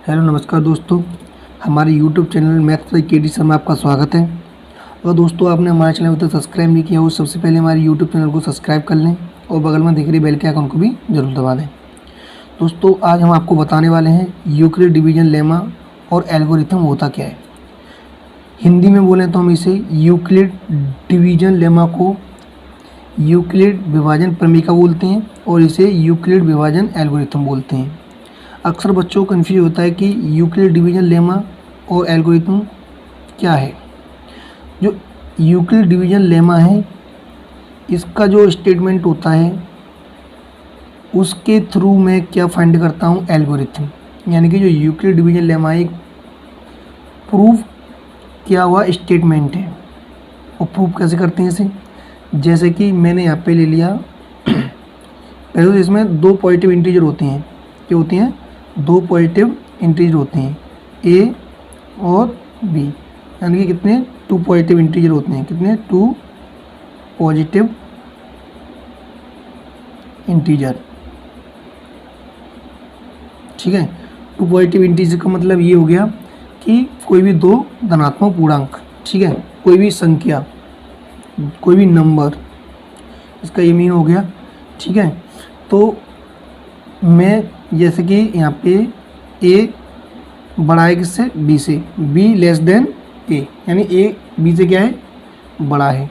Hello नमस्कार दोस्तों, हमारे YouTube channel maths by KD में आपका स्वागत है। अगर दोस्तों आपने हमारे चैनल को सब्सक्राइब नहीं किया हो, सबसे पहले हमारे यूट्यूब चैनल को सब्सक्राइब कर लें और बगल में दिख रही बेल के आइकन को भी जरूर दबा दें। दोस्तों आज हम आपको बताने वाले हैं यूक्लिड डिवीजन लेमा और एल्गोरिथम होता क्या है। हिंदी में बोलें तो हम इसे यूक्लिड डिवीजन लेमा को यूक्लिड विभाजन प्रमेय बोलते हैं और इसे यूक्लिड विभाजन एल्गोरिथम बोलते हैं। अक्सर बच्चों को कन्फ्यूज होता है कि यूक्लिड डिवीजन लेमा और एल्गोरिथम क्या है। जो यूक्लिड डिवीजन लेमा है, इसका जो स्टेटमेंट होता है उसके थ्रू मैं क्या फाइंड करता हूँ, एल्गोरिथम। यानी कि जो यूक्लिड डिवीजन लेमा एक प्रूव किया हुआ स्टेटमेंट है। और प्रूव कैसे करते हैं इसे, जैसे कि मैंने यहाँ पे ले लिया पहले तो इसमें दो पॉजिटिव इंटीजर होते हैं। क्या होती हैं? दो पॉजिटिव इंटीजर होते हैं, ए और बी। यानी कि कितने? 2 पॉजिटिव इंटीजर होते हैं। कितने? 2 पॉजिटिव इंटीजर। ठीक है, 2 पॉजिटिव इंटीजर का मतलब ये हो गया कि कोई भी दो धनात्मक पूर्णांक। ठीक है, कोई भी संख्या, कोई भी नंबर, इसका ये मीन हो गया। ठीक है, तो मैं जैसे कि यहाँ पे ए बड़ा है किससे? बी से, बी लेस देन ए, यानी ए बी से क्या है? बड़ा है।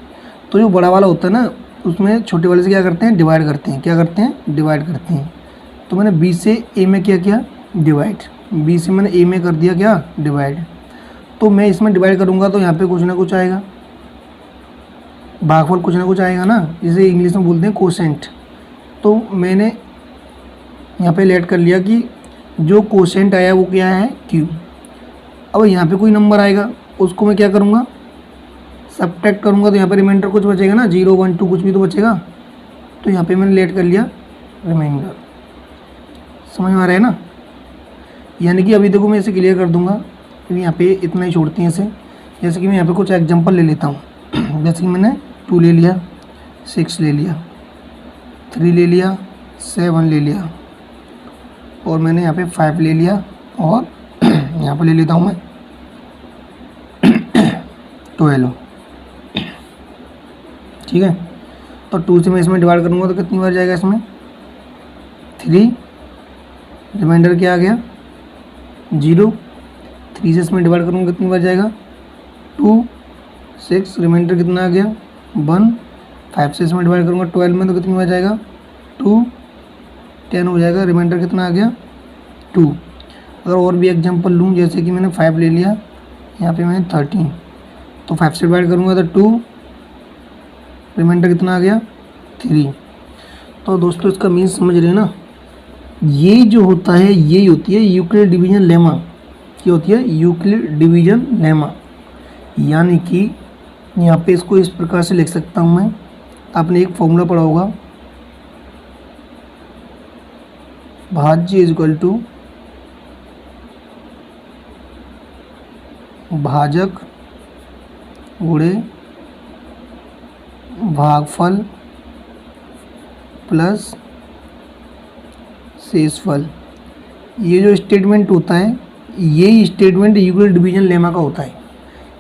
तो जो बड़ा वाला होता है ना, उसमें छोटे वाले से क्या करते हैं? डिवाइड करते हैं। क्या करते हैं? डिवाइड करते हैं। तो मैंने बी से ए में क्या किया? डिवाइड। बी से मैंने ए में कर दिया क्या? डिवाइड। तो मैं इसमें डिवाइड करूँगा तो यहाँ पे कुछ ना कुछ आएगा, भागफल कुछ ना कुछ आएगा ना, जिसे इंग्लिश में बोलते हैं कोसेंट। तो मैंने यहाँ पे लेट कर लिया कि जो कोसेंट आया वो क्या है? क्यू। अब यहाँ पे कोई नंबर आएगा, उसको मैं क्या करूँगा? सब्ट्रैक्ट करूँगा। तो यहाँ पे रिमाइंडर कुछ बचेगा ना, 0, 1, 2 कुछ भी तो बचेगा। तो यहाँ पे मैंने लेट कर लिया रिमाइंडर। समझ में आ रहा है ना? यानी कि अभी देखो मैं इसे क्लियर कर दूँगा। अभी यहाँ पे इतना ही छोड़ते हैं इसे। जैसे कि मैं यहाँ पे कुछ एग्जाम्पल ले लेता हूँ। जैसे कि मैंने 2 ले लिया, 6 ले लिया, 3 ले लिया, 7 ले लिया, और मैंने यहाँ पे 5 ले लिया, और यहाँ पे ले लेता हूँ मैं 12। ठीक है, तो 2 से मैं इसमें डिवाइड करूँगा तो कितनी बार जाएगा? इसमें 3, रिमाइंडर क्या आ गया? 0। 3 से इसमें डिवाइड करूँगा कितनी बार जाएगा? 2, 6, रिमाइंडर कितना आ गया? 1। 5 से इसमें डिवाइड करूँगा 12 में तो कितनी बार जाएगा? 2, 10 हो जाएगा। रिमाइंडर कितना आ गया? 2। अगर और भी एग्जांपल लूँ, जैसे कि मैंने 5 ले लिया, यहाँ पे मैंने 13, तो 5 से डिवाइड करूँगा तो 2, रिमाइंडर कितना आ गया? 3। तो दोस्तों इसका मीन समझ रहे हैं ना? ये जो होता है यही होती है यूक्लिड डिवीजन लेमा। क्या होती है? Euclid division lemma. यानी कि यहाँ पे इसको इस प्रकार से लिख सकता हूँ मैं। आपने एक फॉर्मूला पढ़ा होगा, भाज्य इज इक्वल टू भाजक गुणे भागफल प्लस शेषफल। ये जो स्टेटमेंट होता है, यही स्टेटमेंट यूक्लिड डिवीजन लेमा का होता है।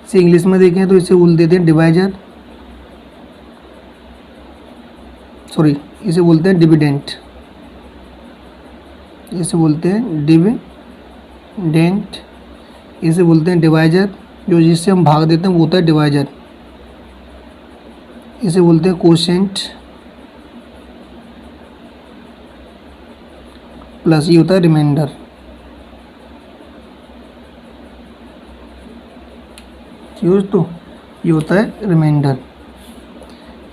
इसे इंग्लिश में देखें तो इसे बोल देते हैं डिवाइजर, सॉरी इसे बोलते हैं डिविडेंट। इसे बोलते हैं डिविडेंट, इसे बोलते हैं डिवाइजर। जो जिससे हम भाग देते हैं वो होता है डिवाइजर। इसे बोलते हैं कोशेंट, प्लस ये होता है रिमाइंडर। ठीक है दोस्तों, ये होता है रिमाइंडर।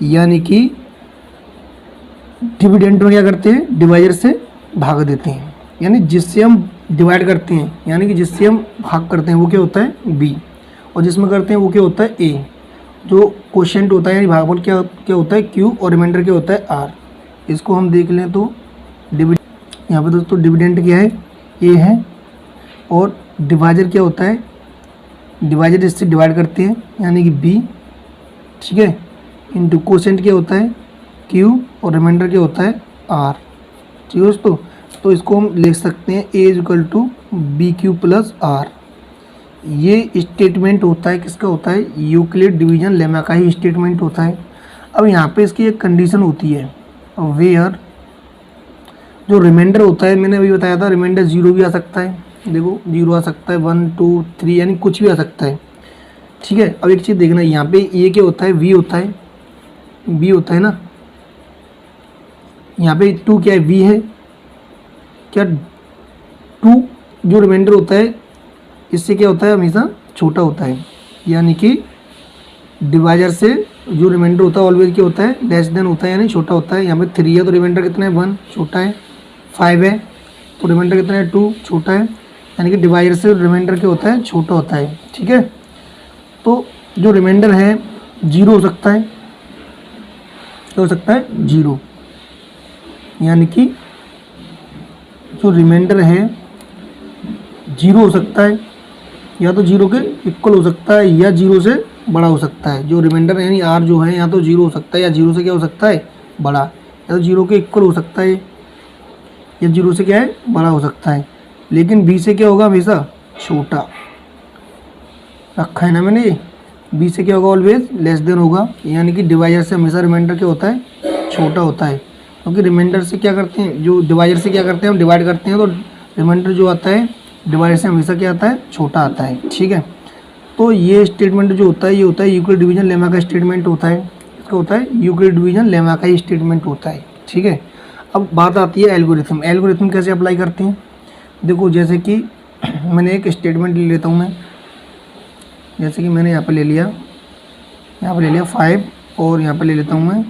यानी कि डिविडेंट में क्या करते हैं? डिवाइजर से भाग देते हैं। यानी जिससे हम डिवाइड करते हैं, यानी कि जिससे हम भाग करते हैं वो क्या होता है? बी, और जिसमें करते हैं वो क्या होता है? ए। जो कोशेंट होता है यानी भागफल क्या क्या होता है? क्यू, और रिमाइंडर क्या होता है? आर। इसको हम देख लें तो यहाँ पे दोस्तों डिविडेंट क्या है? ए है, और डिवाइजर क्या होता है? डिवाइजर इससे डिवाइड करते हैं यानी कि बी। ठीक है, इंटू कोशेंट क्या होता है? क्यू, और रिमाइंडर क्या होता है? आर। ठीक है दोस्तों, तो तो इसको हम लिख सकते हैं A is equal to B Q plus R. ये स्टेटमेंट होता है, किसका होता है, यूक्लिड डिवीजन लेमा का ही स्टेटमेंट होता है। अब यहाँ पे इसकी एक कंडीशन होती है, वेयर जो रिमाइंडर होता है, मैंने अभी बताया था रिमाइंडर 0 भी आ सकता है, देखो 0 आ सकता है, 1 2 3 यानी कुछ भी आ सकता है, ठीक है। अब एक चीज़ देखना, यहाँ पे ये क्या होता है, वी होता है, बी होता है ना, यहाँ पे 2 क्या है, वी है क्या, 2 जो रिमाइंडर होता है इससे क्या होता है, हमेशा छोटा होता है, यानी कि डिवाइजर से जो रिमाइंडर होता है ऑलवेज क्या होता है, लेस देन होता है, यानी छोटा होता है। यहाँ पे 3 है तो रिमाइंडर कितना है, 1 छोटा है, 5 है तो रिमाइंडर कितना है, 2 छोटा है, यानी कि डिवाइजर से रिमाइंडर क्या होता है, छोटा होता है, ठीक है। तो जो रिमाइंडर है 0 हो सकता है, क्या हो सकता है, 0, यानी कि जो रिमाइंडर है 0 हो सकता है, या तो 0 के इक्वल हो सकता है या 0 से बड़ा हो सकता है। जो रिमाइंडर यानी आर जो है या तो 0 हो सकता है या 0 से क्या हो सकता है, बड़ा, या तो 0 के इक्वल हो सकता है या 0 से क्या है, बड़ा हो सकता है। लेकिन बी से क्या होगा, हमेशा छोटा रखा है ना मैंने, ये बी से क्या होगा, ऑलवेज लेस देन होगा, यानी कि डिवाइजर से हमेशा रिमाइंडर क्या होता है, छोटा होता है। क्योंकि रिमाइंडर से क्या करते हैं, जो डिवाइजर से क्या करते हैं, हम डिवाइड करते हैं तो रिमाइंडर जो आता है डिवाइडर से हमेशा क्या आता है, छोटा आता है, ठीक है। तो ये स्टेटमेंट जो होता है, ये होता है यूक्लिड डिवीजन लेमा का स्टेटमेंट होता है, इसका होता है यूक्लिड डिवीजन लेमा का ही स्टेटमेंट होता है, ठीक है। अब बात आती है एल्गोरिथम। एल्गोरिथम कैसे अप्लाई करते हैं, देखो जैसे कि मैंने एक स्टेटमेंट ले लेता हूँ मैं, जैसे कि मैंने यहाँ पर ले लिया, 5 और यहाँ पर ले लेता हूँ मैं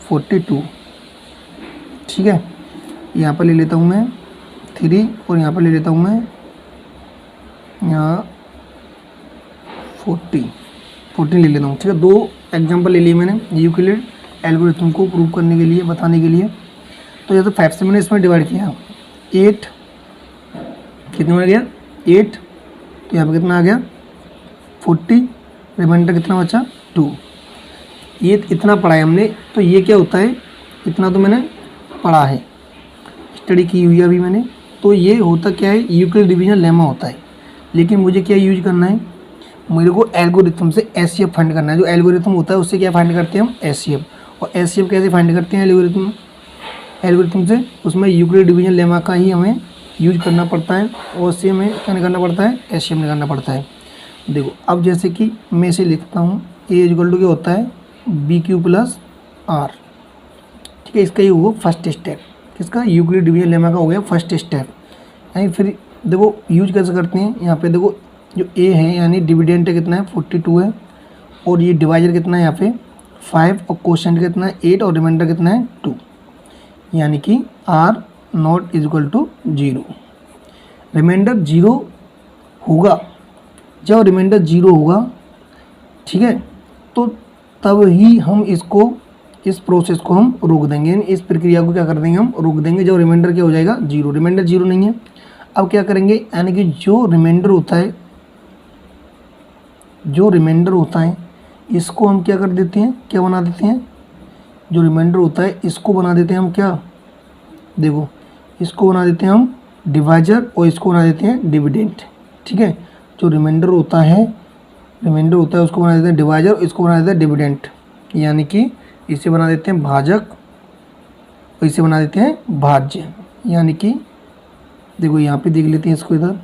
42, ठीक है। यहाँ पर ले लेता हूँ मैं 3 और यहाँ पर ले लेता हूँ मैं यहाँ 14 ले लेता हूँ, ठीक है। 2 एग्जांपल ले लिए मैंने यूक्लिड एल्गोरिथम को प्रूव करने के लिए, बताने के लिए। तो जैसे 5 से मैंने इसमें डिवाइड किया, 8 कितने में आ गया, 8, तो यहाँ पे कितना आ गया 40, रिमाइंडर कितना बचा 2। ये इतना पढ़ा है हमने, तो ये क्या होता है, इतना तो मैंने पढ़ा है, स्टडी की हुई है अभी मैंने। तो ये होता क्या है, यूक्लिड डिवीजन लेमा होता है। लेकिन मुझे क्या यूज करना है, मेरे को एल्गोरिथम से एचसीएफ फाइंड करना है। जो एल्गोरिथम होता है उससे क्या फाइंड करते हैं हम, एचसीएफ। और एचसीएफ कैसे फाइंड करते हैं एल्गोरिथम से, उसमें यूक्लिड डिवीजन लेमा का ही हमें यूज करना पड़ता है, और उससे हमें क्या निकालना पड़ता है, एचसीएफ निकालना पड़ता है। देखो अब जैसे कि मैं इसे लिखता हूँ, ए इक्वल टू क्या होता है, बी क्यू प्लस आर, ठीक है। इसका ये हुआ फर्स्ट स्टेप, किसका, यूक्लिड डिवीजन लेमा का हो गया फर्स्ट स्टेप। यानी फिर देखो यूज कैसे करते हैं, यहाँ पे देखो जो ए है यानी डिविडेंट कितना है 42 है, और ये डिवाइजर कितना है यहाँ पे 5, और क्वोशंट कितना है 8, और रिमाइंडर कितना है 2, यानी कि r naught is equal to 0। Remainder 0 होगा, जब रिमाइंडर 0 होगा, ठीक है, तो तब ही हम इस प्रोसेस को हम रोक देंगे, यानी इस प्रक्रिया को क्या कर देंगे, हम रोक देंगे जब रिमाइंडर क्या हो जाएगा 0। रिमाइंडर 0 नहीं है, अब क्या करेंगे, यानी कि जो रिमाइंडर होता है इसको हम क्या कर देते हैं, क्या बना देते हैं, जो रिमाइंडर होता है इसको बना देते हैं हम क्या, देखो इसको बना देते हैं हम डिवाइजर, और इसको बना देते हैं डिविडेंट, ठीक है। जो रिमाइंडर होता है उसको बना देते हैं डिवाइजर, और इसको बना देते हैं डिविडेंट, यानी कि इसे बना देते हैं भाजक और इसे बना देते हैं भाज्य। यानी कि देखो यहाँ पे देख लेते हैं इसको, इधर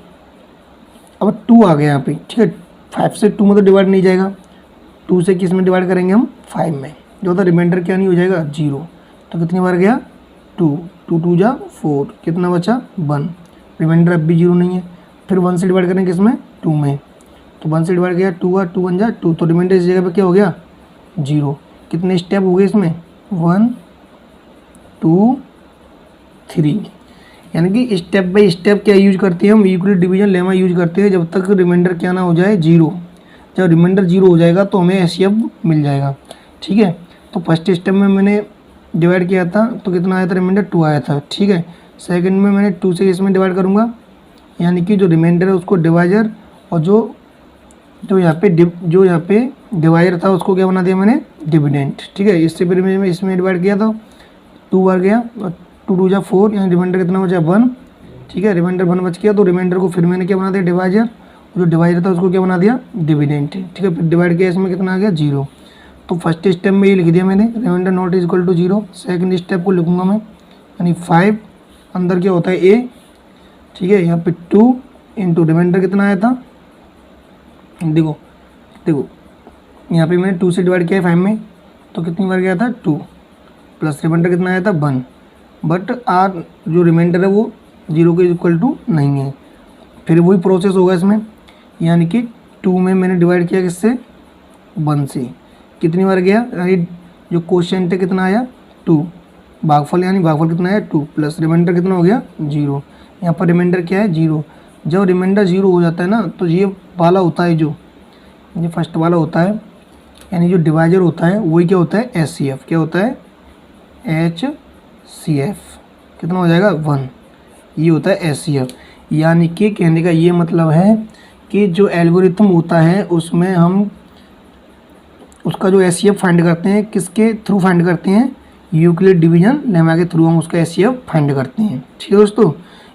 अब 2 आ गया यहाँ पे, ठीक है। 5 से 2 में तो डिवाइड नहीं जाएगा, 2 से किस में डिवाइड करेंगे हम, 5 में, जो होता है रिमाइंडर क्या नहीं हो जाएगा 0। तो कितनी बार गया 2, 2 2 जा 4, कितना बचा 1, रिमाइंडर अब भी 0 नहीं है। फिर 1 से डिवाइड करेंगे किसमें, 2 में, तो 1 से डिवाइड किया 2 आ, 2 1 जा 2, तो रिमाइंडर इस जगह पे क्या हो गया 0। कितने स्टेप हो गए इसमें, 1 2 3, यानी कि स्टेप बाय स्टेप क्या यूज करते हैं हम, यूक्लिड डिवीजन लेमा यूज करते हैं जब तक रिमाइंडर क्या ना हो जाए 0। जब रिमाइंडर 0 हो जाएगा तो हमें एचसीएफ मिल जाएगा, ठीक है। तो फर्स्ट स्टेप में मैंने डिवाइड किया था तो कितना आया था, रिमाइंडर 2 आया था, ठीक है। सेकंड में मैंने 2 से इसमें डिवाइड करूँगा, यानी कि जो रिमाइंडर है उसको डिवाइजर, और जो यहाँ पे डिवाइडर था उसको क्या बना दिया मैंने, डिविडेंट, ठीक है। इससे फिर मैं इसमें डिवाइड किया था 2 बार गया, और 2 2 जा 4, यानी रिमाइंडर कितना बचा 1। ठीक है, रिमाइंडर 1 बच गया, तो रिमाइंडर को फिर मैंने क्या बना दिया डिवाइजर, जो डिवाइजर था उसको क्या बना दिया डिविडेंड। ठीक है, फिर डिवाइड किया, इसमें कितना आ गया 0। तो फर्स्ट स्टेप में ये लिख दिया मैंने, remainder naught is equal to 0। Second step को लिखूंगा मैं, यानी 5 अंदर क्या होता है a। ठीक है, यहाँ पे 2 इंटू रिमाइंडर कितना आया था, देखो देखो यहाँ पे मैंने 2 से डिवाइड किया है 5 में, तो कितनी बार गया था 2, प्लस रिमाइंडर कितना आया था 1। बट आर जो रिमाइंडर है वो 0 के इक्वल टू नहीं है। फिर वही प्रोसेस होगा इसमें, यानी कि 2 में मैंने डिवाइड किया किससे 1 से, कितनी बार गया, यानी जो क्वोशिएंट है कितना आया 2, भागफल यानी भागफल कितना आया 2, प्लस रिमाइंडर कितना हो गया 0। यहाँ पर रिमाइंडर क्या है 0। जब रिमाइंडर 0 हो जाता है ना, तो ये वाला होता है, जो ये फर्स्ट वाला होता है, यानी जो डिवाइजर होता है वही क्या होता है HCF। क्या होता है HCF, कितना हो जाएगा 1, ये होता है HCF। यानी कि कहने का ये मतलब है कि जो एल्गोरिथम होता है उसमें हम उसका जो HCF फाइंड करते हैं, किसके थ्रू फाइंड करते हैं, यूक्लिड डिवीजन लेमा के थ्रू हम उसका HCF फाइंड करते हैं। ठीक है दोस्तों,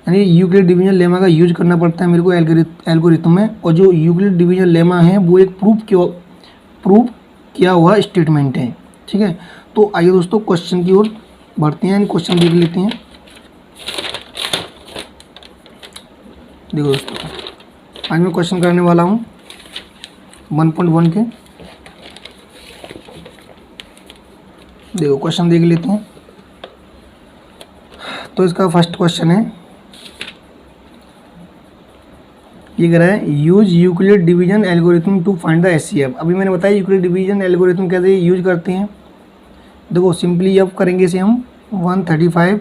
यानी यूक्लिड डिवीजन लेमा का यूज करना पड़ता है मेरे को एल्गोरिथम में, और जो यूक्लिड डिवीजन लेमा है वो एक प्रूफ किया हुआ स्टेटमेंट है। ठीक है, तो आइए दोस्तों क्वेश्चन की ओर बढ़ते हैं, क्वेश्चन देख लेते हैं। देखो दोस्तों, आज मैं क्वेश्चन करने वाला हूँ 1.1 के। देखो क्वेश्चन देख लेते हैं। तो इसका फर्स्ट क्वेश्चन है, ये कह रहा है use Euclid division algorithm to find the HCF। अभी मैंने बताया यूक्लिड डिवीजन एल्गोरिथम कैसे यूज करते हैं। देखो सिंपली अब करेंगे इसे हम 135।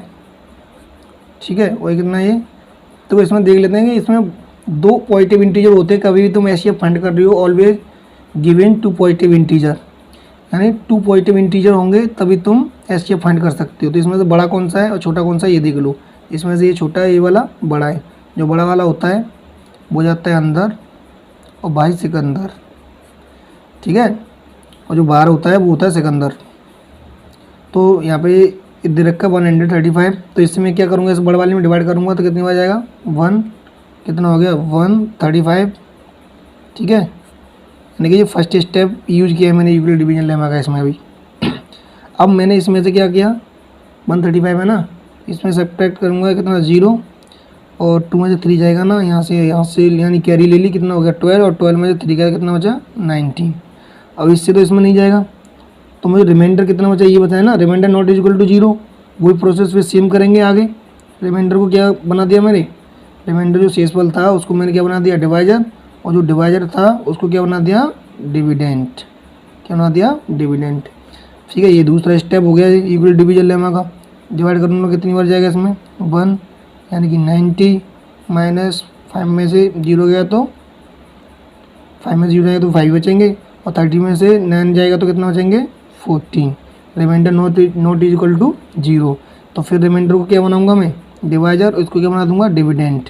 ठीक है, वही कितना ये, तो इसमें देख लेते हैं कि इसमें 2 पॉजिटिव इंटीजर होते हैं। कभी भी तुम HCF फाइंड कर रही हो, ऑलवेज गिवन 2 पॉजिटिव इंटीजर, यानी 2 पॉजिटिव इंटीजर होंगे तभी तुम HCF फाइंड कर सकते हो। तो इसमें से बड़ा कौन सा है और छोटा कौन सा है ये देख लो। इसमें से ये छोटा है, ये वाला बड़ा है। जो बड़ा वाला होता है वो जाता है अंदर और बाहर सिकंदर। ठीक है, और जो बाहर होता है वो होता है सिकंदर। तो यहाँ पे दे रखा 135, तो इससे मैं क्या करूँगा, इस बड़े वाले में डिवाइड करूँगा तो कितनी बार जाएगा 1, कितना हो गया 135। ठीक है, यानी कि ये फर्स्ट स्टेप यूज किया है मैंने यूक्लिड डिवीजन लेमा का इसमें भी। अब मैंने इसमें से क्या किया, 135 है ना, इसमें सब्ट्रैक्ट करूँगा कितना 0, और 2 में से 3 जाएगा ना, यहाँ से यानी कैरी ले ली, कितना हो गया 12, और 12 में से 3 का कितना बचा 19। अब इससे तो इसमें नहीं जाएगा, तो मुझे रिमाइंडर कितना बचा ये बताया ना, remainder naught is equal to 0। वही प्रोसेस फिर सेम करेंगे आगे। रिमाइंडर को क्या बना दिया मैंने, रिमाइंडर जो शेषफल था उसको मैंने क्या बना दिया डिवाइजर, और जो डिवाइजर था उसको क्या बना दिया डिविडेंड। क्या बना दिया डिविडेंड। ठीक है, ये दूसरा स्टेप हो गया यूक्लिड डिवीजन लेमा का। डिवाइड करूँगा कितनी बार जाएगा इसमें 1, यानी कि 90 माइनस 5 में से 0 गया तो 5 में से 0 जाएगा तो 5 बचेंगे, और 30 में से 9 जाएगा तो कितना बचेंगे 14। Remainder naught is equal to 0। तो फिर रिमाइंडर को क्या बनाऊंगा मैं डिवाइजर, और इसको क्या बना दूंगा डिविडेंड।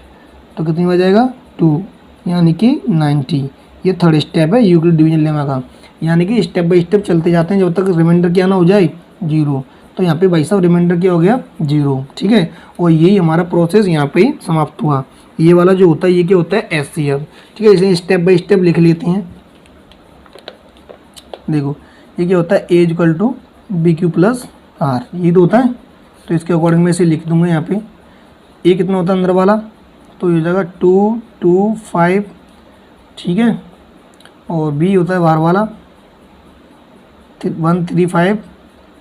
तो कितनी बार जाएगा 2, यानी कि 90। ये थर्ड स्टेप है यूक्लिड डिवीजन लेमा का, यानी कि स्टेप बाय स्टेप चलते जाते हैं जब तक रिमाइंडर क्या ना हो जाए 0। तो यहाँ पे भाई साहब रिमाइंडर क्या हो गया 0। ठीक है, और यही हमारा प्रोसेस यहाँ पे समाप्त हुआ। ये वाला जो होता है ये क्या होता है HCF। ठीक है, इसे स्टेप बाय स्टेप लिख लेते हैं। देखो ये क्या होता है A equal to BQ plus R, ये तो होता है। तो इसके अकॉर्डिंग मैं इसे लिख दूंगा यहाँ पे। A कितना होता है अंदर वाला, तो ये हो जाएगा 2 2 5। ठीक है, और B होता है बाहर वाला 135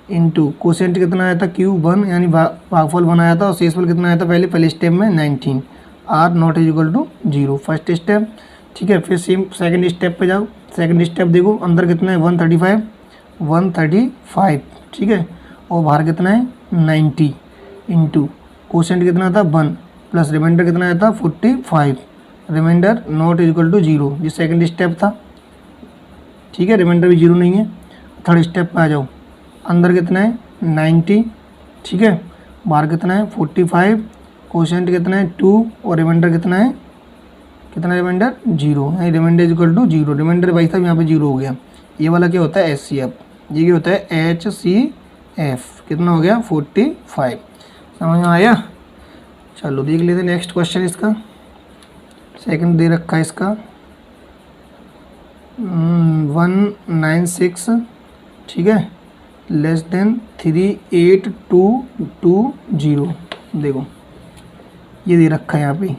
इंटू कोसेंट कितना आया था Q1, यानी भागफल बनाया था, और शेषफल कितना आया था पहले स्टेप में 19। R naught is equal to 0 first step. ठीक है, फिर सेम सेकंड स्टेप पे जाओ। सेकंड स्टेप देखो अंदर कितना है 135। ठीक है, और बाहर कितना है 90 इंटू कोसेंट कितना था 1, प्लस रिमाइंडर कितना आया था 45। Remainder naught is equal to 0, ये सेकंड स्टेप था। ठीक है, रिमाइंडर भी 0 नहीं है। थर्ड स्टेप पे आ जाओ, अंदर कितना है 90। ठीक है, बाहर कितना है 45, कोशेंट कितना है 2, और रिमाइंडर कितना है रिमाइंडर 0 है। Remainder is equal to 0। Remainder भाई साहब यहाँ पे 0 हो गया। ये वाला क्या होता है HCF, ये क्या होता है HCF। कितना हो गया 45। समझ में आया। चलो देख लेते हैं नेक्स्ट क्वेश्चन इसका। सेकंड दे रखा है इसका 196, ठीक है, लेस देन 38220। देखो ये दे रखा है यहाँ पे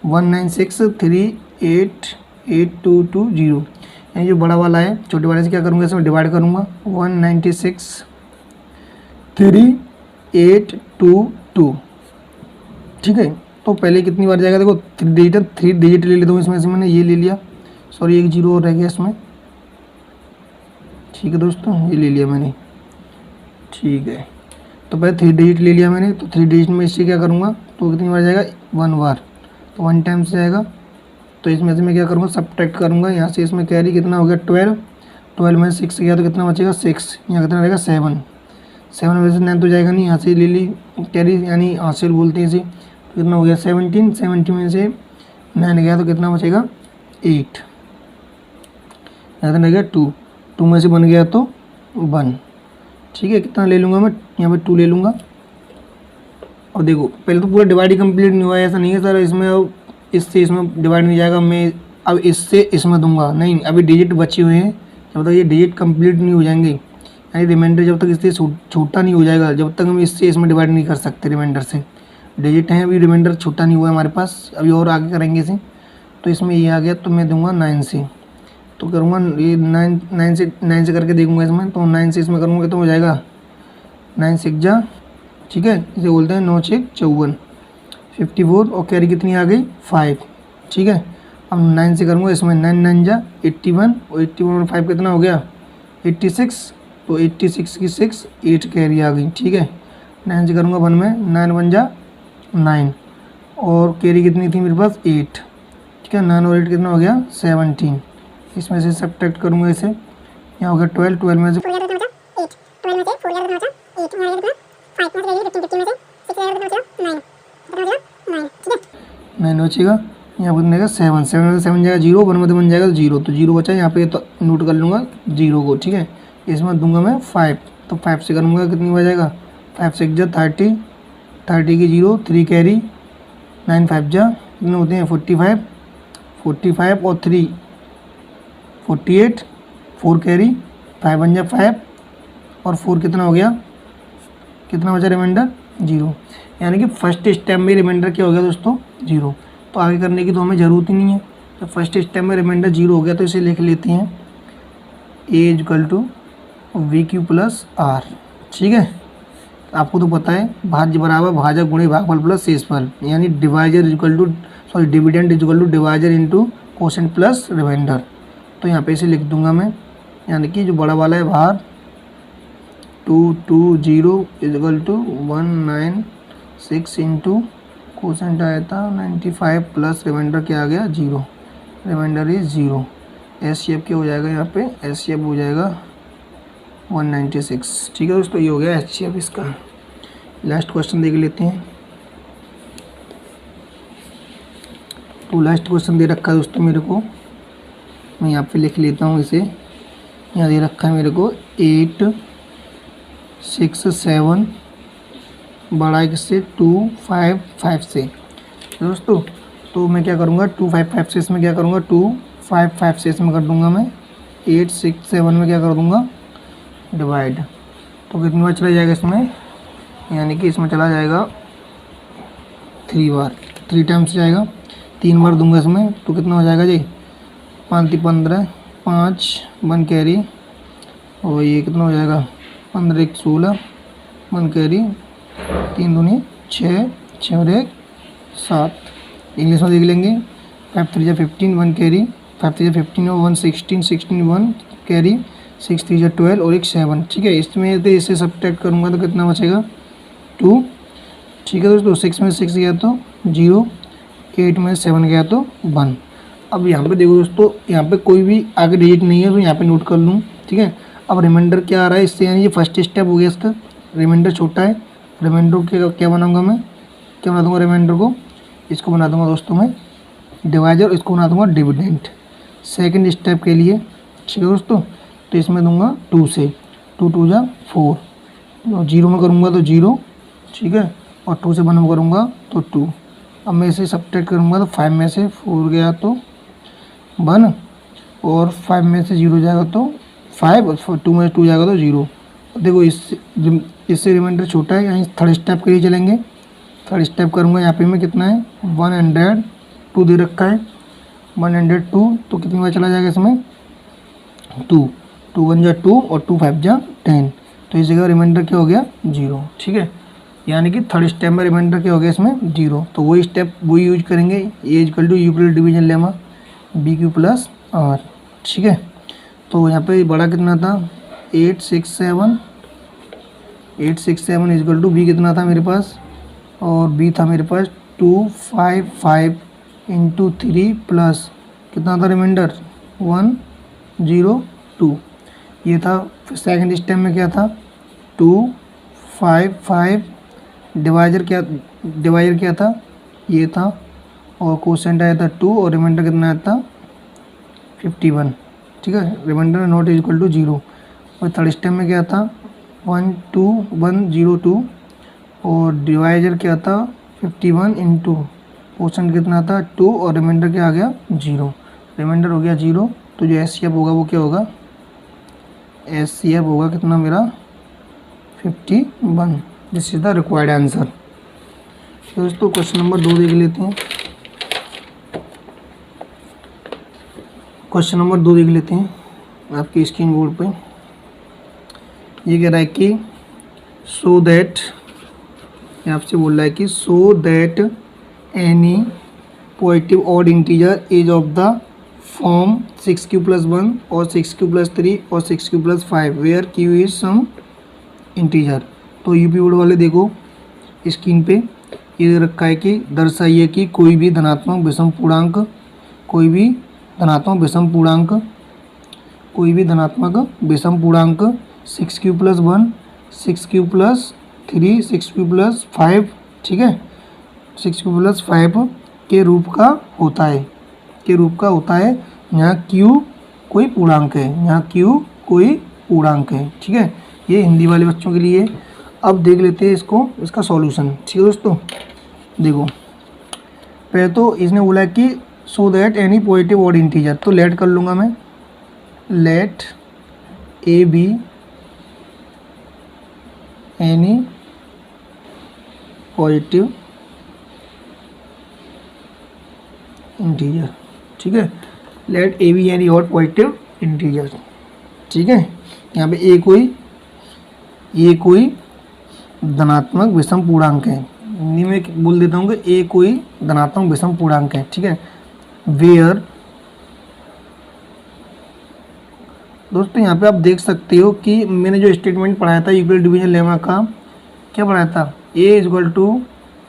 196388220, यानी जो बड़ा वाला है छोटे वाले से क्या करूँगा, इसमें डिवाइड करूँगा 1963822, ठीक है। तो पहले कितनी बार जाएगा, देखो 3 डिजिट ले लेता हूँ इसमें से, मैंने ये ले लिया, सॉरी एक जीरो और रह गया इसमें, ठीक है दोस्तों, ये ले लिया मैंने, ठीक है। तो पहले 3 डिजिट ले लिया मैंने, तो 3 डिजिट में इससे क्या करूँगा, तो कितनी बार जाएगा 1 बार, तो 1 टाइम से जाएगा। तो इसमें से मैं क्या करूँगा, सब्ट्रैक्ट करूँगा, यहाँ से इसमें कैरी कितना हो गया 12 में 6 गया तो कितना बचेगा 6, यहाँ कितना रहेगा 7 में से 9 तो जाएगा नहीं, यहाँ से ले ली कैरी, यानी हासिल बोलते हैं इसे, तो कितना हो गया 17 में से 9 गया तो कितना बचेगा 8, यहाँ कितना रहेगा 2 में से बन गया तो 1, ठीक है। कितना ले लूँगा मैं, यहाँ पे 2 ले लूँगा। और देखो पहले तो पूरा डिवाइड ही कंप्लीट नहीं हुआ है, ऐसा नहीं है सर इसमें अब इससे इसमें डिवाइड नहीं जाएगा, मैं अब इससे इसमें दूंगा, नहीं अभी डिजिट बचे हुए हैं, जब तक ये डिजिट कंप्लीट नहीं हो जाएंगे, यानी रिमाइंडर जब तक इससे छोटा नहीं हो जाएगा, जब तक हम इससे इसमें डिवाइड नहीं कर सकते रिमाइंडर से। डिजिट है अभी, रिमाइंडर छोटा नहीं हुआ है हमारे पास, अभी और आगे करेंगे इसे। तो इसमें ये आ गया तो मैं दूंगा 9 से, तो करूँगा ये 9 से करके देखूँगा इसमें, तो 9 से इसमें करूँगा तो हो जाएगा 9 6 जा, ठीक है, इसे बोलते हैं 9 6 54 54, और कैरी कितनी आ गई 5, ठीक है। अब 9 से करूँगा इसमें 9 9 जा 81, और 81 और 5 कितना हो गया 86, तो 86 की 6 8 कैरी आ गई, ठीक है। 9 से करूँगा 1 में 9 1 जा 9, और कैरी कितनी थी मेरे पास 8, ठीक है। 9 और 8 कितना हो गया 17, इसमें से सब्ट्रैक्ट करूँगा इसे, यहाँ हो गया 12 में से 9 बचेगा, यहाँ पर बनेगा 7 में से 7 जाएगा 0, 1 में तो बन जाएगा तो 0, तो 0 बचा, यहाँ पे तो नोट कर लूँगा 0 को, ठीक है। इसमें दूंगा मैं 5, तो 5 से करूँगा कितनी बच जाएगा 5 6 जा 30 की 0 3 कैरी 9 5 जा कितने होते हैं 45 और 3 48 4 कैरी 5 1 जा 5, और 4 कितना हो गया, कितना बचा रिमाइंडर 0, यानी कि फर्स्ट स्टेप में रिमाइंडर क्या हो गया दोस्तों 0। तो आगे करने की तो हमें ज़रूरत ही नहीं है, तो फर्स्ट स्टेप में रिमाइंडर 0 हो गया, तो इसे लिख लेते हैं A=VQ+R, ठीक है। आपको तो पता है भाज्य बराबर भाजक गुणे भागफल प्लस शेषफल, यानी dividend equal to divisor into quotient plus remainder. तो यहाँ पे इसे लिख दूंगा मैं, यानी कि जो बड़ा वाला है बाहर 220 इक्वल टू 196 इंटू कोशेंट आया था 95 प्लस रिमाइंडर क्या आ गया 0, रिमाइंडर इज 0। एस शेप क्या हो जाएगा, यहाँ पे एस शेप हो जाएगा 196, ठीक है दोस्तों, ये हो गया एस शेप इसका। लास्ट क्वेश्चन देख लेते हैं। तो लास्ट क्वेश्चन दे रखा है दोस्तों मेरे को, मैं यहाँ पे लिख लेता हूँ इसे, यहाँ दे रखा है मेरे को 8 6 7 बड़ा है किससे 2 5 5 से दोस्तों। तो मैं क्या करूँगा 2 5 5 से इसमें क्या करूँगा 2 5 5 से इसमें कर दूँगा मैं 8 6 7 में क्या कर दूँगा डिवाइड, तो कितनी बार चला जाएगा इसमें, यानी कि इसमें चला जाएगा 3 बार, 3 टाइम्स जाएगा, 3 बार दूंगा इसमें, तो कितना हो जाएगा जी 5 15 5 1 कैरी, और ये कितना हो जाएगा 15 1 16 1 कैरी 3 दूनी 6 6 और 1 7। इंग्लिश में देख लेंगे 5 3 15 1 कैरी 5 3 15 और 1 16 16 1 कैरी 6 3 12 और 1 7, ठीक है। इसमें तो इसे सब्ट्रैक्ट करूँगा तो कितना बचेगा 2, ठीक है दोस्तों। 6 में 6 गया तो 0, 8 में 7 गया तो 1। अब यहाँ पे देखो दोस्तों, यहाँ पे कोई भी आगे डिजिट नहीं है तो यहाँ पे नोट कर लूँ, ठीक है। अब रिमाइंडर क्या आ रहा है इससे, यानी ये फर्स्ट स्टेप हो गया इसका, रिमाइंडर छोटा है, रिमाइंडर क्या बनाऊँगा मैं, क्या बना दूँगा रिमाइंडर को, इसको बना दूँगा दोस्तों मैं डिवाइजर, इसको बना दूँगा डिविडेंड सेकेंड स्टेप के लिए, ठीक है दोस्तों। तो इसमें दूंगा 2 से 2 2 जा 4, 0 में करूँगा तो 0, ठीक है, और 2 से 1 करूँगा तो 2। अब मैं इसे सब्ट्रैक्ट करूँगा तो 5 में से 4 गया तो 1 और 5 में से 0 जाएगा तो 5 और 2 में से 2 जाएगा तो 0। देखो इससे रिमाइंडर छोटा है, यहाँ थर्ड स्टेप के लिए चलेंगे। थर्ड स्टेप करूँगा, यहाँ पे मैं कितना है 102 दे रखा है 102, तो कितनी बार चला जाएगा इसमें 2 2 1 जा 2 और 2 5 जा 10, तो इस जगह रिमाइंडर क्या हो गया 0। ठीक है, यानी कि थर्ड स्टेप में रिमाइंडर क्या हो गया इसमें 0। तो वही स्टेप वही यूज करेंगे, A equal to Euclid division lemma B Q plus R. ठीक है, तो यहाँ पे बड़ा कितना था 867 इक्वल टू बी कितना था मेरे पास, और बी था मेरे पास 255 इंटू 3 प्लस कितना था रिमाइंडर 102, ये था। फिर सेकेंड स्टेप में क्या था 255, डिवाइजर क्या था ये था, और कोसेंट आया था 2 और रिमाइंडर कितना आया था 51। ठीक है, रिमाइंडर नॉट इक्वल टू 0। और थर्ड स्टेप में क्या था 12102 और डिवाइजर क्या था 51 इंटू कोसेंट कितना था 2 और रिमाइंडर क्या आ गया 0। रिमाइंडर हो गया 0, तो जो एचसीएफ होगा वो क्या होगा, एचसीएफ होगा कितना मेरा 51। This is the required answer. दोस्तों क्वेश्चन नंबर 2 देख लेते हैं। क्वेश्चन नंबर 2 देख लेते हैं आपके स्क्रीन बोर्ड पे। ये कह रहा है कि सो दैट, आपसे बोल रहा है कि so that any positive odd integer is of the form 6q+1 और 6q+3 और 6q+5 where q is some integer. तो यूपी बोर्ड वाले देखो स्क्रीन पे ये रखा है कि दर्शाइए कि कोई भी धनात्मक विषम पूर्णांक 6q+1 6q+3 6q+5, ठीक है 6q+5 के रूप का होता है, यहाँ q कोई पूर्णांक है, ठीक है। ये हिंदी वाले बच्चों के लिए। अब देख लेते हैं इसका सॉल्यूशन। ठीक है दोस्तों, देखो पहले तो इसने बोला कि so that any positive odd integer, तो लेट कर लूँगा मैं, let a b any positive integer. ठीक है, let a b any odd positive integer. ठीक है, यहाँ पे ए कोई धनात्मक विषम पूर्णांक है, हिंदी में बोल देता हूँ कि ए कोई धनात्मक विषम पूर्णांक है। ठीक है, वेयर दोस्तों यहाँ पे आप देख सकते हो कि मैंने जो स्टेटमेंट पढ़ाया था यूक्लिड डिवीजन लेमा का, क्या पढ़ाया था, A equal to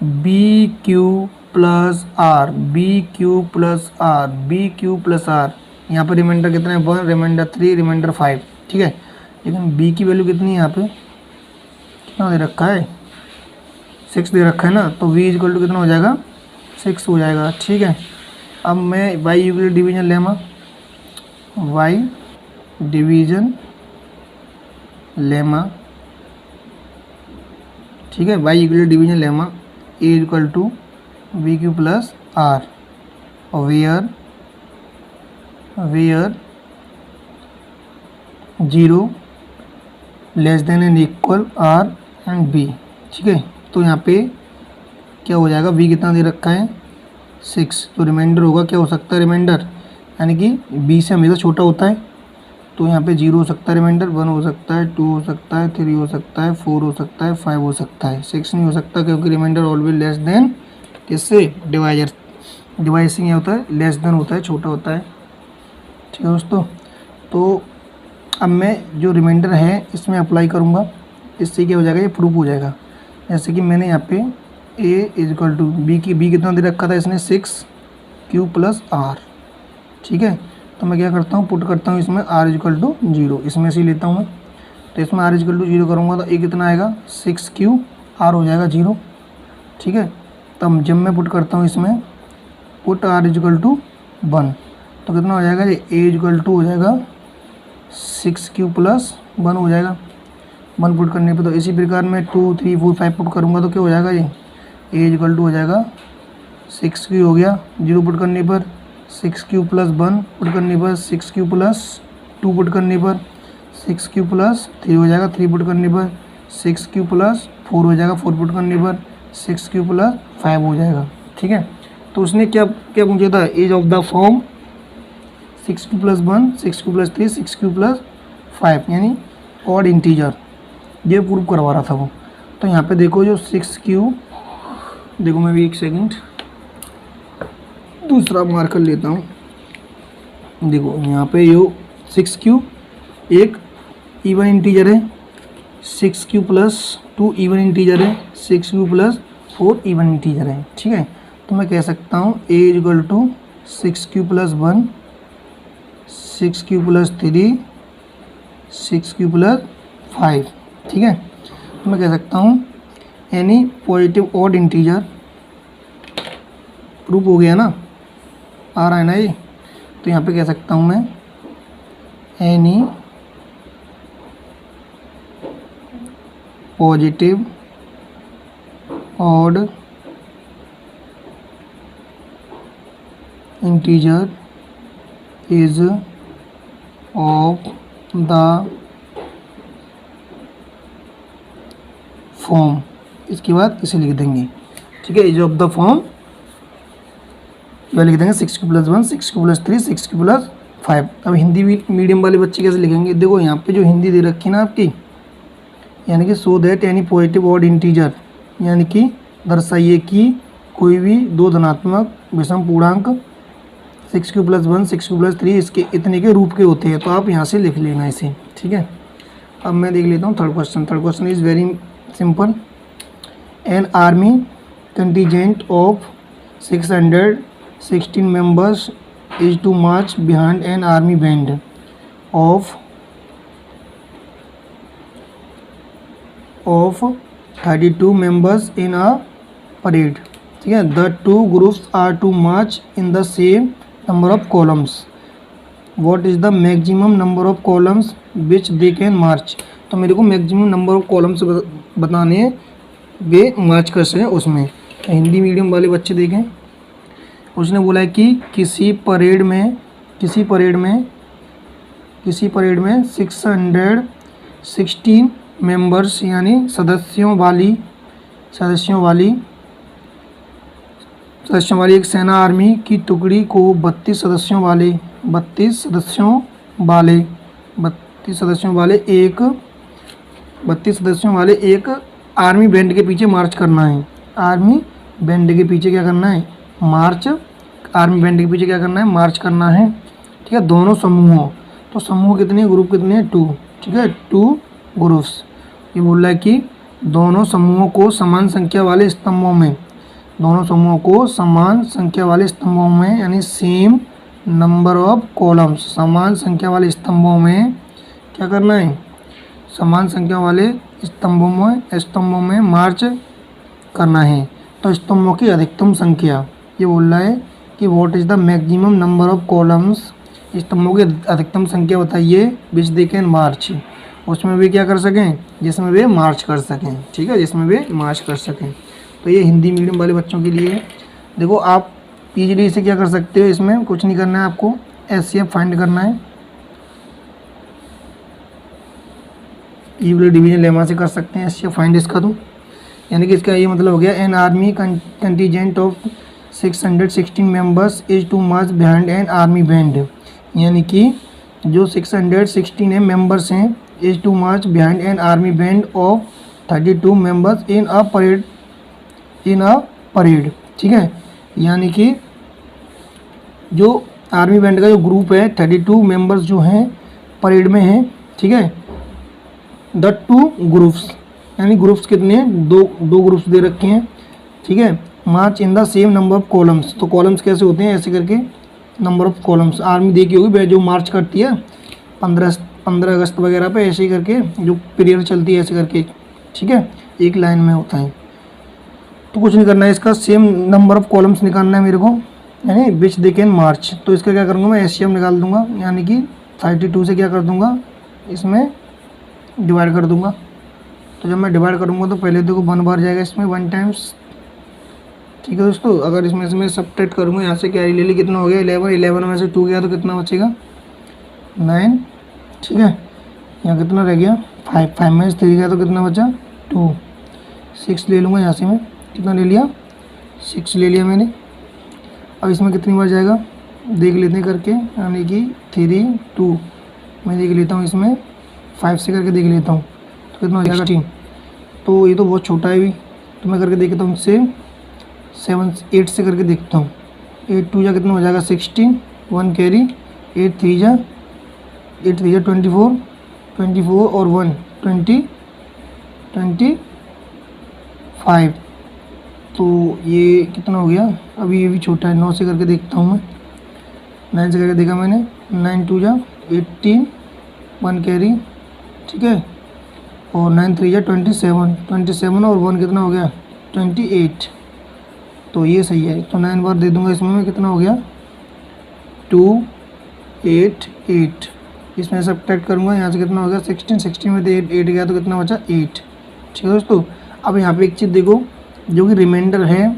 B Q plus R, B Q plus R. यहाँ पर रिमाइंडर कितना है 1, रिमाइंडर 3, रिमाइंडर 5। ठीक है, लेकिन बी की वैल्यू कितनी है, यहाँ पे कितना दे रखा है 6 दे रखा है ना, तो v इक्वल टू कितना हो जाएगा 6 हो जाएगा। ठीक है, अब मैं why Euclid division lemma, why division lemma, ठीक है, why Euclid division lemma A equal to V Q plus R, और where 0 less than and equal R and B. ठीक है, तो यहाँ पे क्या हो जाएगा, v कितना दे रखा है 6, तो रिमाइंडर होगा क्या हो सकता है, रिमाइंडर यानी कि b से हमेशा छोटा होता है, तो यहाँ पे 0 हो सकता है, रिमाइंडर 1 हो सकता है, 2 हो सकता है, 3 हो सकता है, 4 हो सकता है, 5 हो सकता है, 6 नहीं हो सकता, क्योंकि रिमाइंडर ऑलवेज लेस देन किससे, डिवाइजर से क्या होता है, लेस देन होता है, छोटा होता है। ठीक है दोस्तों, तो अब मैं जो रिमाइंडर है इसमें अप्लाई करूँगा, इससे क्या हो जाएगा, ये प्रूफ हो जाएगा। जैसे कि मैंने यहाँ पे a इक्वल टू बी कितना दे रखा था इसने 6q प्लस आर। ठीक है, तो मैं क्या करता हूँ, पुट करता हूँ इसमें r इक्वल टू 0, इसमें से लेता हूँ मैं, तो इसमें r इक्वल टू 0 करूँगा तो a कितना आएगा 6q, r हो जाएगा 0। ठीक है, तब जब मैं पुट करता हूँ इसमें, पुट r इक्वल टू 1, तो कितना हो जाएगा, ये a इक्वल टू हो जाएगा 6q प्लस 1 हो जाएगा 1 पुट करने पे। तो इसी प्रकार मैं 2 3 4 5 पुट करूँगा तो क्या हो जाएगा, ये ए इक्वल टू हो जाएगा 6 क्यू हो गया, 0 पुट करने पर 6 क्यू प्लस 1 पुट करने पर 6 क्यू प्लस 2 पुट करने पर 6 क्यू प्लस 3 हो जाएगा, 3 पुट करने पर 6 क्यू प्लस 4 हो जाएगा, 4 पुट करने पर 6 क्यू प्लस 5 हो जाएगा। ठीक है, तो उसने क्या क्या पूछा था, as of the form 6 Q plus 1 6 Q plus 3 6 Q plus 5 यानी ऑड इंटीजर, ये प्रूव करवा रहा था वो। तो यहाँ पे देखो जो 6 क्यू, देखो मैं भी एक सेकंड दूसरा मार्कर लेता हूँ। देखो यहाँ पे यो 6 क्यू एक इवन इंटीजर है, 6 क्यू प्लस 2 इवन इंटीजर है, 6 क्यू प्लस 4 इवन इंटीजर है। ठीक है, तो मैं कह सकता हूँ A equal to 6 Q plus 1 6 Q plus 3 6 Q plus 5। ठीक है, तो मैं कह सकता हूँ any positive odd integer, proof हो गया ना, आ रहा है ना ये। तो यहाँ पे कह सकता हूँ मैं any positive odd integer is of the form, इसके बाद इसे लिख देंगे। ठीक है, इज ऑफ द फॉर्म लिख देंगे 6 Q plus 1 6 Q plus 3 6 Q plus 5। अब हिंदी मीडियम वाले बच्चे कैसे लिखेंगे, देखो यहाँ पे जो हिंदी दे रखी है ना आपकी, यानी कि सो दैट यानी पॉजिटिव ऑड इंटीजर, यानी कि दर्शाइए कि कोई भी दो धनात्मक विषम पूर्णांक 6 क्यू प्लस 1 6 क्यू प्लस 3 इसके इतने के रूप के होते हैं। तो आप यहाँ से लिख लेना इसे। ठीक है, अब मैं देख लेता हूँ third question. Third question is very simple. N army contingent of 616 members is to march behind an army band of 32 members in a parade. ठीक है, the two groups are to march in the same number of columns. What is the maximum number of columns which they can march? तो मेरे को maximum number of columns बताने हैं वे मार्च कर सकें उसमें। हिंदी मीडियम वाले बच्चे देखें, उसने बोला है कि किसी परेड में 616 मेंबर्स यानी सदस्यों वाली एक सेना आर्मी की टुकड़ी को 32 सदस्यों वाले एक आर्मी बैंड के पीछे मार्च करना है। आर्मी बैंड के पीछे क्या करना है, मार्च करना है। ठीक है, दोनों समूहों, तो समूह कितने, ग्रुप कितने, 2। ठीक है, 2 ग्रुप्स। ये बोल रहा है कि दोनों समूहों को समान संख्या वाले स्तंभों में यानी सेम नंबर ऑफ कॉलम्स, समान संख्या वाले स्तंभों में क्या करना है, समान संख्या वाले स्तंभों में मार्च करना है। तो स्तंभों की अधिकतम संख्या, ये बोल रहा है कि what is the maximum number of columns, स्तंभों की अधिकतम संख्या बताइए विच दे कैन मार्च, उसमें वे क्या कर सकें, जिसमें वे मार्च कर सकें। ठीक है, जिसमें वे मार्च कर सकें। तो ये हिंदी मीडियम वाले बच्चों के लिए है। देखो आप ईजिली से क्या कर सकते हो, इसमें कुछ नहीं करना है, आपको एचसीएफ फाइंड करना है। ईवल डिवीजन लेमा से कर सकते हैं एचसीएफ फाइंड इसका। तो यानी कि इसका ये मतलब हो गया an army contingent of 616 members is to march behind an army band, यानी कि जो 616 मेंबर्स हैं is to march behind an army band of 32 members in a parade. ठीक है, यानी कि जो आर्मी बैंड का जो ग्रुप है 32 मेंबर्स जो हैं परेड में हैं। ठीक है, द 2 ग्रुप्स यानी ग्रुप्स कितने हैं, दो ग्रुप्स दे रखे हैं। ठीक है, march in the same number of columns, तो कॉलम्स कैसे होते हैं, ऐसे करके नंबर ऑफ कॉलम्स आर्मी देखी होगी जो मार्च करती है 15 अगस्त वगैरह पे, ऐसे ही करके जो पीरियड चलती है ऐसे करके। ठीक है, एक लाइन में होता है। तो कुछ नहीं करना है, इसका सेम नंबर ऑफ कॉलम्स निकालना है मेरे को, यानी विच दे कैन मार्च। तो इसका क्या करूँगा मैं, एचसीएफ निकाल दूंगा, यानी कि 32 से क्या कर दूंगा, इसमें डिवाइड कर दूंगा। तो जब मैं डिवाइड करूँगा तो पहले देखो 1 बार जाएगा इसमें, 1 टाइम्स ठीक है दोस्तों। अगर इसमें से मैं सब्ट्रैक्ट करूँगा, यहाँ से कैरी ले ली, कितना हो गया 11, 11 में से 2 गया तो कितना बचेगा 9, ठीक है। यहाँ कितना रह गया 5, 5 में से 3 गया तो कितना बचा 2, 6 ले लूँगा यहाँ से मैं, कितना ले लिया 6 ले लिया मैंने। अब इसमें कितनी बार जाएगा देख लेते हैं करके, यानी कि 3 2 मैं देख लेता हूँ, इसमें 5 से करके देख लेता हूँ तो कितना हो जाएगा 16। तो ये तो बहुत छोटा है भी, तो मैं करके देखता हूँ इससे 8 से करके देखता हूँ। 8 2 जा कितना हो जाएगा 16, 1 कैरी, 8 3 जा 24, 24 और 1 25। तो ये कितना हो गया, अभी ये भी छोटा है, 9 से करके देखता हूँ मैं, 9 से करके देखा मैंने, 9 2 जा 18, 1 कैरी, ठीक है, और 9 3 जा 27 और 1 कितना हो गया 28। तो ये सही है, तो 9 बार दे दूंगा इसमें, कितना हो गया 2 8 8। इसमें सब्ट्रैक्ट करूँगा, यहाँ से कितना हो गया 16 में से 8 गया तो कितना बचा 8, ठीक है दोस्तों। अब यहाँ पे एक चीज़ देखो, जो कि रिमाइंडर है,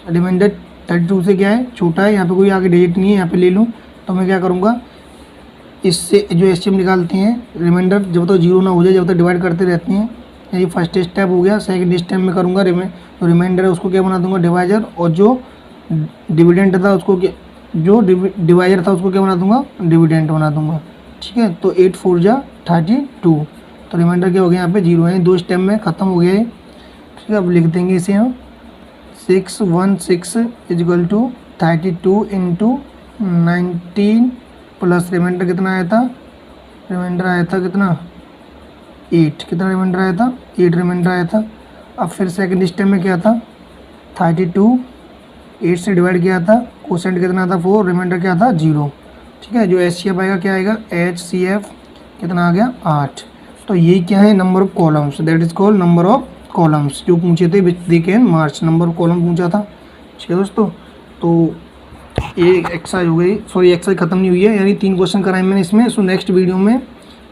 रिमाइंडर 32 से क्या है छोटा है, यहाँ पे कोई आगे डिजिट नहीं है, यहाँ पे ले लूँ तो मैं क्या करूँगा, इससे जो एचसीएम निकालते हैं रिमाइंडर जब तक 0 ना हो जाए, जब तक डिवाइड करते रहते हैं। ये फर्स्ट स्टेप हो गया। सेकंड स्टेप में करूँगा जो रिमाइंडर है उसको क्या बना दूंगा डिवाइजर, और जो डिविडेंड था उसको क्या, जो डिवाइजर था उसको क्या बना दूंगा डिविडेंड बना दूंगा, ठीक है। तो 8 4 जा 32, तो रिमाइंडर क्या हो गया यहाँ पे 0 है, 2 स्टेप में ख़त्म हो गया है, ठीक है। अब लिख देंगे इसे हम 616 is equal to 32 into 19 plus remainder कितना आया था, रिमाइंडर आया था कितना 8, कितना रिमाइंडर आया था 8 रिमाइंडर आया था। अब फिर सेकंड स्टेप में क्या था 32, 8 से डिवाइड किया था, कोसेंट कितना था 4, रिमाइंडर क्या था 0, ठीक है। जो एचसीएफ आएगा क्या आएगा एचसीएफ कितना आ गया 8। तो ये क्या है number of columns, that is called number of columns, जो पूछे थे which they can march, number of column पूछा था, ठीक है दोस्तों। तो ये एक्सरसाइज हो गई, सॉरी एक्सरसाइज खत्म नहीं हुई है, यानी 3 क्वेश्चन कराए मैंने इसमें। सो नेक्स्ट वीडियो में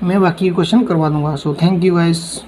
मैं बाकी क्वेश्चन करवा दूंगा। So thank you guys.